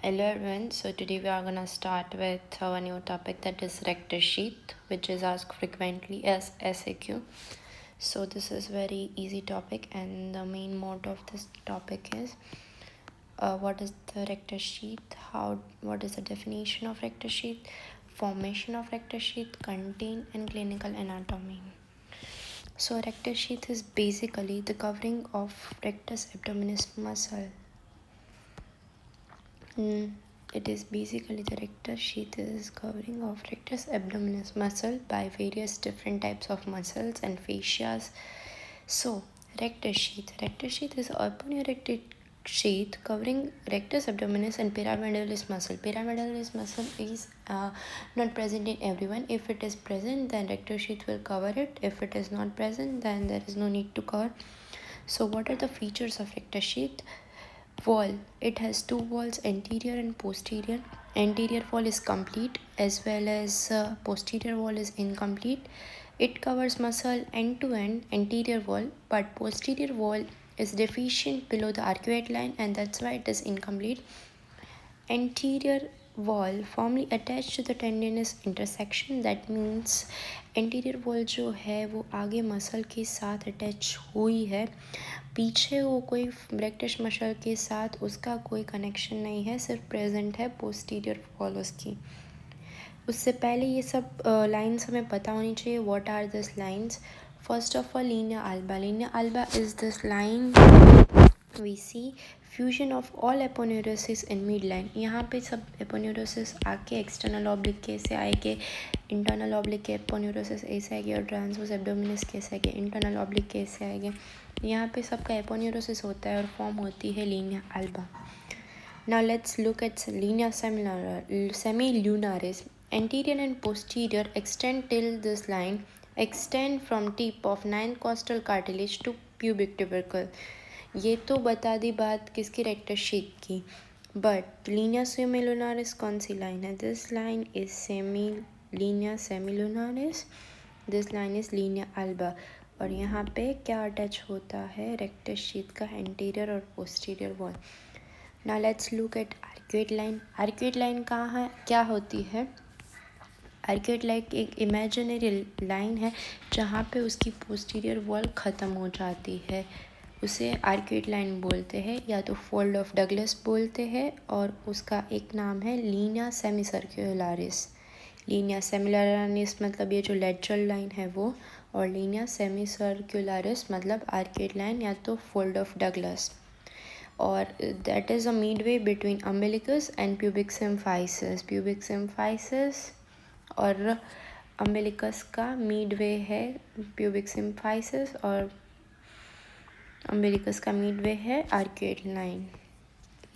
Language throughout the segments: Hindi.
Hello everyone, so today we are gonna start with our new topic, that is rectus sheath, which is asked frequently as SAQ. So this is very easy topic, and the main motto of this topic is what is the rectus sheath, what is the definition of rectus sheath, formation of rectus sheath, content and clinical anatomy. So rectus sheath is basically the covering of rectus abdominis muscle. It is basically the rectus sheath is covering of rectus abdominis muscle by various different types of muscles and fascias. So rectus sheath is open erected sheath covering rectus abdominis and pyramidalis muscle. Pyramidalis muscle is not present in everyone. If it is present, then rectus sheath will cover it. If it is not present, then there is no need to cover. So what are the features of rectus sheath? Wall. It has two walls, anterior and posterior. Anterior wall is complete as well as posterior wall is incomplete. It covers muscle end to end, anterior wall, but posterior wall is deficient below the arcuate line, and that's why it is incomplete. Anterior wall firmly attached to the tendinous intersection, that means anterior wall जो है वो आगे मसल के साथ अटैच हुई है, पीछे वो कोई रेक्टस मसल के साथ उसका कोई कनेक्शन नहीं है, सिर्फ प्रेजेंट है पोस्टीरियर वॉल उसकी। उससे पहले ये सब लाइन्स हमें पता होनी चाहिए। What are this lines? First of all linea alba. Linea alba is this line we see fusion of all aponeurosis in mid line. यहाँ पे सब एपोन्यूरोसिस आके एक्सटर्नल ऑब्लिक कैसे आएंगे, इंटरनल ऑब्लिक के एपोन्यूरोसिस ऐसे आएगी, और ट्रांसवर्स एब्डोमिनस कैसे आएंगे, इंटरनल ऑब्लिक कैसे आएंगे। यहाँ पे सबका एपोन्यूरोसिस होता है और फॉर्म होती है linea alba. Now let's look at linea semilunaris. Anterior and posterior extend till this line extend from tip of ninth costal cartilage to pubic tubercle. ये तो बता दी बात किसकी, रेक्टस शीथ की। बट लीनिया सेमिलुनारिस कौन सी लाइन है? This line is linea semilunaris, this line is linea alba. और यहाँ पे क्या अटैच होता है? रेक्टस शीथ का एंटीरियर और posterior wall. Now let's look at arcuate line. Arcuate line कहाँ है, क्या होती है? आर्क्यूएट लाइन एक इमेजिनरी लाइन है जहाँ पे उसकी पोस्टीरियर वॉल ख़त्म हो जाती है, उसे आर्क्यूएट लाइन बोलते हैं, या तो फोल्ड ऑफ डगलस बोलते हैं, और उसका एक नाम है लीनिया सेमीसर्क्युलारिस। लीनिया सेमिलुनारिस मतलब ये जो लेटरल लाइन है वो, और लीनिया सेमीसर्क्युलारिस मतलब आर्क्यूएट लाइन या तो फोल्ड ऑफ डगलस। और that is a Midway between umbilicus and pubic symphysis. Pubic symphysis और अम्बिलिकस का मिडवे है प्यूबिक सिम्फाइसिस, और अम्बिलिकस का मिडवे है आर्क्यूएट लाइन।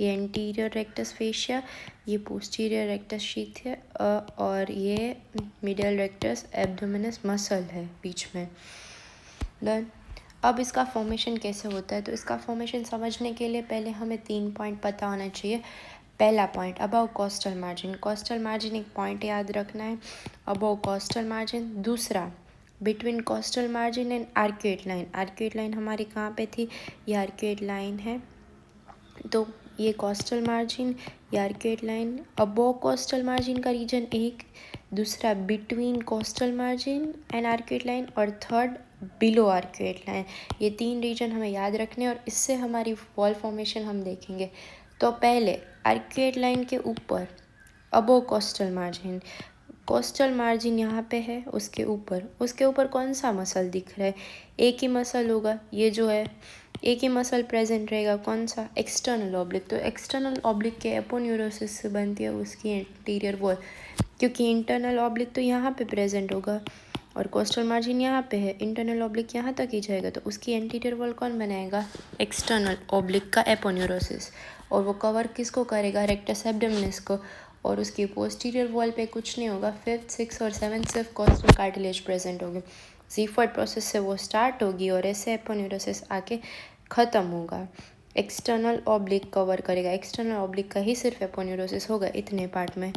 ये एंटीरियर रेक्टस फेशिया, ये पोस्टीरियर रेक्टस शीथ है, और ये मिडल रेक्टस एब्डोमिनस मसल है बीच में। डन। अब इसका फॉर्मेशन कैसे होता है? तो इसका फॉर्मेशन समझने के लिए पहले हमें 3 पॉइंट पता होना चाहिए। पहला point above coastal margin. Coastal margin एक पॉइंट याद रखना है, अबव कोस्टल मार्जिन। दूसरा between coastal margin and arcuate line. Arcuate line हमारी कहाँ पे थी? ये आर्क्यूएट लाइन है, तो ये कोस्टल मार्जिन, ये arcuate line. Above coastal margin का रीजन एक, दूसरा between coastal margin and arcuate line, और थर्ड बिलो आर्क्यूएट लाइन। ये 3 रीजन हमें याद रखने, और इससे हमारी वॉल फॉर्मेशन हम देखेंगे। तो पहले आर्क्यूएट लाइन के ऊपर above coastal margin. Coastal margin यहाँ पे है, उसके ऊपर कौन सा मसल दिख रहा है? एक ही मसल होगा, ये जो है एक ही मसल प्रेजेंट रहेगा, कौन सा? External oblique. तो एक्सटर्नल ऑब्लिक के एपोन्यूरोसिस से बनती है उसकी एंटीरियर वॉल, क्योंकि इंटरनल ऑब्लिक तो यहाँ पे प्रेजेंट होगा और कोस्टल मार्जिन यहाँ पे है, इंटरनल ऑब्लिक यहाँ तक ही जाएगा, तो उसकी एंटीरियर वॉल कौन बनाएगा? एक्सटर्नल ऑब्लिक का एपोन्यूरोसिस। और वो कवर किसको करेगा? रेक्टस एब्डोमिनस को। और उसकी पोस्टीरियर वॉल पे कुछ नहीं होगा, 5th, 6th और 7th सिर्फ कोस्टल कार्टिलेज प्रेजेंट होगी। ज़ीफर्ड प्रोसेस से वो स्टार्ट होगी और ऐसे एपोन्यूरोसिस आके ख़त्म होगा। एक्सटर्नल ऑब्लिक कवर करेगा, एक्सटर्नल ऑब्लिक का ही सिर्फ एपोन्यूरोसिस होगा इतने पार्ट में।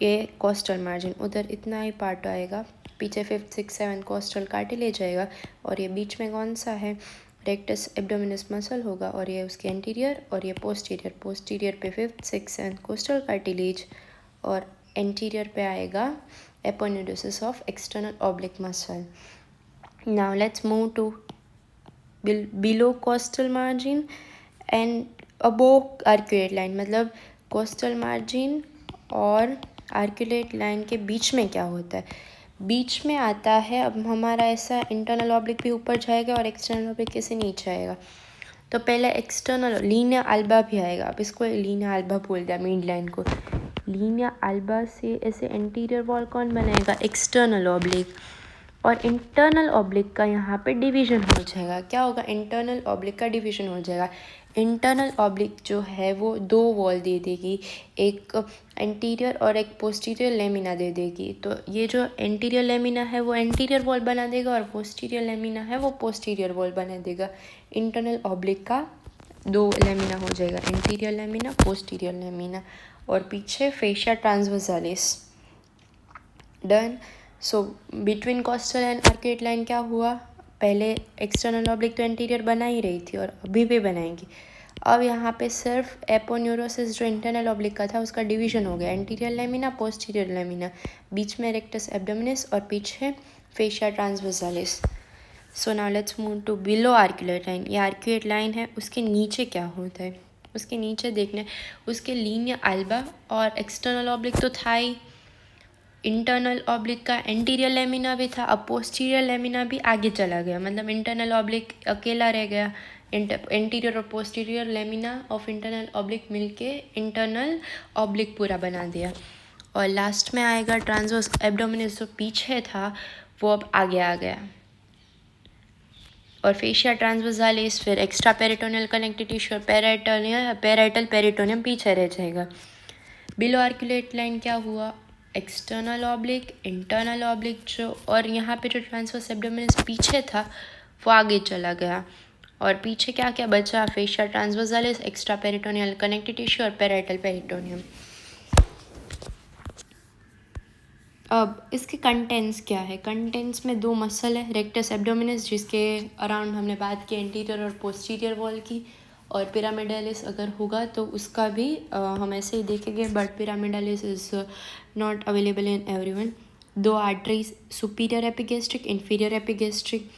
ये कोस्टल मार्जिन, उधर इतना ही पार्ट आएगा, पीछे 5th, 6th, 7th costal cartilage आएगा, और ये बीच में कौन सा है? रेक्टस एब्डोमिनस मसल होगा और ये उसके एंटीरियर और ये पोस्टीरियर। पोस्टीरियर पे 5th 6th and costal cartilage और एंटीरियर पे आएगा aponeurosis of external oblique muscle. Now let's move to below costal margin and above arcuate line. मतलब कोस्टल मार्जिन और आर्कुलेट लाइन के बीच में क्या होता है? बीच में आता है अब हमारा ऐसा इंटरनल ऑब्लिक भी ऊपर जाएगा और एक्सटर्नल ऑब्लिक कैसे नीचे आएगा। तो पहले एक्सटर्नल लीनिया अल्बा भी आएगा। अब इसको लीनिया अल्बा बोल दिया मिड लाइन को। लीनिया अल्बा से ऐसे एंटीरियर वॉल कौन बनाएगा? External oblique. और इंटरनल ऑब्लिक का यहाँ पे डिवीजन हो जाएगा। क्या होगा? इंटरनल ऑब्लिक का डिवीजन हो जाएगा। इंटरनल ऑब्लिक जो है वो 2 वॉल दे देगी, एक एंटीरियर और एक पोस्टीरियर लेमिना दे देगी। तो ये जो एंटीरियर लेमिना है वो एंटीरियर वॉल बना देगा और पोस्टीरियर लेमिना है वो पोस्टीरियर वॉल बना देगा। इंटरनल ऑब्लिक का 2 लेमिना हो जाएगा, एंटीरियर लेमिना, पोस्टीरियर लेमिना, और पीछे fascia transversalis. Done. So between costal and arcuate line क्या हुआ? पहले एक्सटर्नल ऑब्लिक तो एंटीरियर बना ही रही थी और अभी भी बनाएंगी। अब यहाँ पे सिर्फ एपोन्यूरोसिस जो इंटरनल ऑब्लिक का था उसका डिवीजन हो गया, एंटीरियर लेमिना, पोस्टीरियर लेमिना, बीच में रेक्टस एब्डोमिनस और पीछे fascia transversalis. So now let's move to below arcuate line. ये आर्कुलेट लाइन है, उसके नीचे क्या होता है? उसके नीचे देखने उसके लीनिया अल्बा और एक्सटर्नल ऑब्लिक तो था ही, इंटरनल ऑब्लिक का एंटीरियर लेमिना भी था, अब पोस्टीरियर लेमिना भी आगे चला गया। मतलब इंटरनल ऑब्लिक अकेला रह गया, एंटीरियर और posterior lamina of internal oblique मिलके इंटरनल ऑब्लिक पूरा बना दिया। और लास्ट में आएगा ट्रांसवर्स एब्डोमिनस, जो पीछे था वो अब आगे आ गया। और फेशिया ट्रांसवर्सालिस, फिर एक्स्ट्रा पेरिटोनियल कनेक्टिव टिश्यू और पेराइटल पेरिटोनियम पीछे रह जाएगा। बिलो आर्कुलेट लाइन क्या हुआ? एक्सटर्नल ऑब्लिक, इंटरनल ऑब्लिक जो, और यहाँ पे जो ट्रांसवर्स एब्डोमिनस पीछे था वो आगे चला गया। और पीछे क्या क्या बचा? Fascia ट्रांसवर्सालिस, extra peritoneal connective tissue और पेराइटल पेरिटोनियम। अब इसके कंटेंट्स क्या है? कंटेंट्स में 2 मसल है, रेक्टस एब्डोमिनस जिसके अराउंड हमने बात की एंटीरियर और पोस्टीरियर वॉल की, और पिरामिडालिस अगर होगा तो उसका भी हम ऐसे ही देखेंगे, but pyramidalis is not available in everyone. 2 arteries, superior epigastric, inferior epigastric,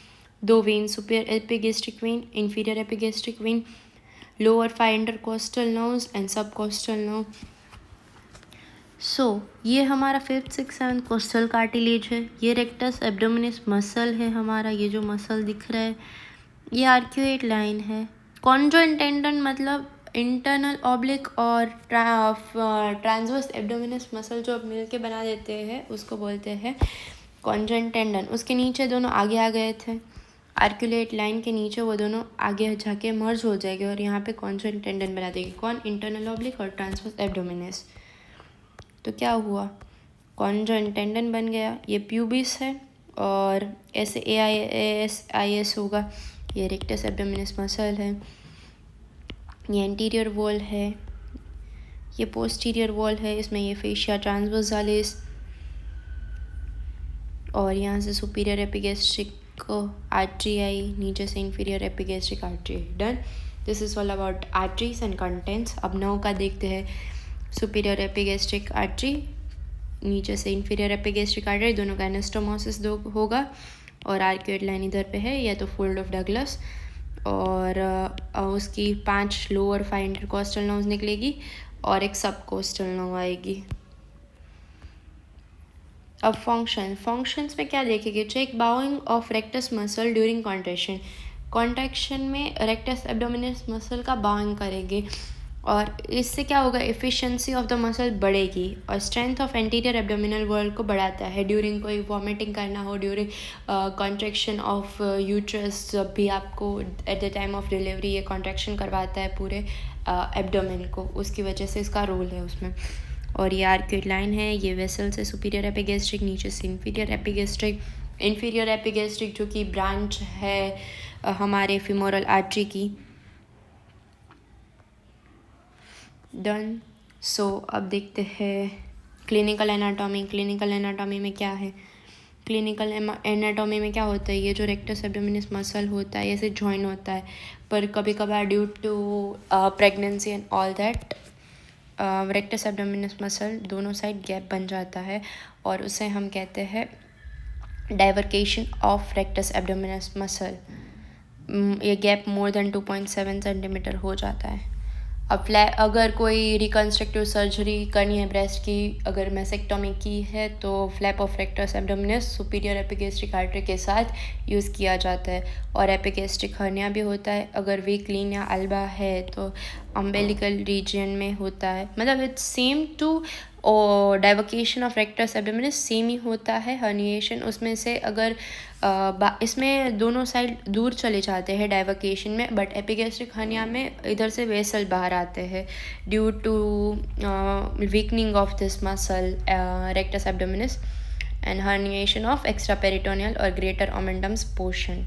2 vein, superior epigastric vein, inferior epigastric vein, lower 5 intercostal nerves and subcostal nerve. So ये हमारा 5th 6th 7th costal cartilage है। ये रेक्टस एब्डोमिनस मसल है हमारा, ये जो मसल दिख रहा है ये आर्क्यूएट लाइन है। कॉन्जॉइंट टेंडन मतलब इंटरनल ऑब्लिक और ट्रांसवर्स एब्डोमिनस मसल जो मिल के बना देते हैं उसको बोलते हैं कॉन्जॉइंट टेंडन। उसके नीचे दोनों आगे आ गए थे, आर्कुलेट लाइन के नीचे वो दोनों आगे जाके मर्ज हो जाएंगे और यहाँ पे कॉन्जॉइंट टेंडन बना देंगे। कौन? इंटरनल ऑब्लिक और ट्रांसवर्स एब्डोमिनस। तो क्या हुआ? कॉन्जॉइंट टेंडन बन गया, ये प्यूबिस है और ऐसे AIS होगा। ये रेक्टस एब्डोमिनस मसल है, ये एंटीरियर वॉल है, ये पोस्टीरियर वॉल है, इसमें ये फेशिया ट्रांसवर्सालिस और यहाँ से सुपीरियर एपिगेस्ट्रिक आर्टरी आई, नीचे से inferior epigastric artery I. Done. This is all about arteries and contents. अब 9 का देखते हैं। सुपीरियर एपिगेस्ट्रिक आर्टरी, नीचे से इंफीरियर एपिगेस्ट्रिक आर्टरी, दोनों का एनास्टोमोसिस होगा और आर्क्यूएट लाइन इधर पे है, या तो फोल्ड ऑफ डगलस, और उसकी 5 लोअर 5 इंटरकोस्टल नर्व्स निकलेगी और एक सब कोस्टल नर्व आएगी। अब फंक्शंस में क्या देखेंगे? Check bowing of rectus muscle during contraction में रेक्टस एब्डोमिनस मसल का बाउइंग करेंगे और इससे क्या होगा? एफिशिएंसी ऑफ द मसल बढ़ेगी और strength of anterior abdominal wall को बढ़ाता है। ड्यूरिंग कोई वॉमिटिंग करना हो, ड्यूरिंग कॉन्ट्रैक्शन ऑफ यूट्रस, जब भी आपको at the time of delivery ये कॉन्ट्रैक्शन करवाता है पूरे एब्डोमेन को, उसकी वजह से इसका रोल है उसमें। और ये आर्क्यूएट लाइन है, ये वेसल से सुपीरियर एपिगेस्ट्रिक, नीचे से इंफीरियर एपिगेस्ट्रिक जो कि ब्रांच है हमारे फीमोरल आर्टरी की। डन। सो अब देखते हैं क्लिनिकल एनाटॉमी। क्लिनिकल एनाटॉमी में क्या है? क्लिनिकल एनाटॉमी में क्या होता है, ये जो रेक्टस एब्डोमिनस मसल होता है ऐसे जॉइन होता है, पर कभी कभार due to pregnancy and all that rectus abdominis muscle दोनों साइड गैप बन जाता है और उसे हम कहते हैं divarication of rectus abdominis muscle. ये गैप मोर देन 2.7 सेंटीमीटर हो जाता है। अब अगर कोई रिकन्स्ट्रक्टिव सर्जरी करनी है ब्रेस्ट की, अगर मैसेक्टोमी की है तो flap of rectus abdominis superior epigastric artery के साथ यूज़ किया जाता है। और एपिगैस्ट्रिक हर्निया भी होता है, अगर वीक लीन या अल्बा है तो अम्बेलिकल रीजन में होता है। मतलब इट्स सेम टू और डाइवर्केशन ऑफ रेक्टस एब्डोमिनस सेम ही होता है। हर्निएशन उसमें से अगर इसमें दोनों साइड दूर चले जाते हैं डाइवर्केशन में, बट एपिगैस्ट्रिक हर्निया में इधर से वेसल बाहर आते हैं due to weakening of this muscle rectus abdominis and herniation of extra peritoneal और ग्रेटर ओमेंटम्स पोर्शन।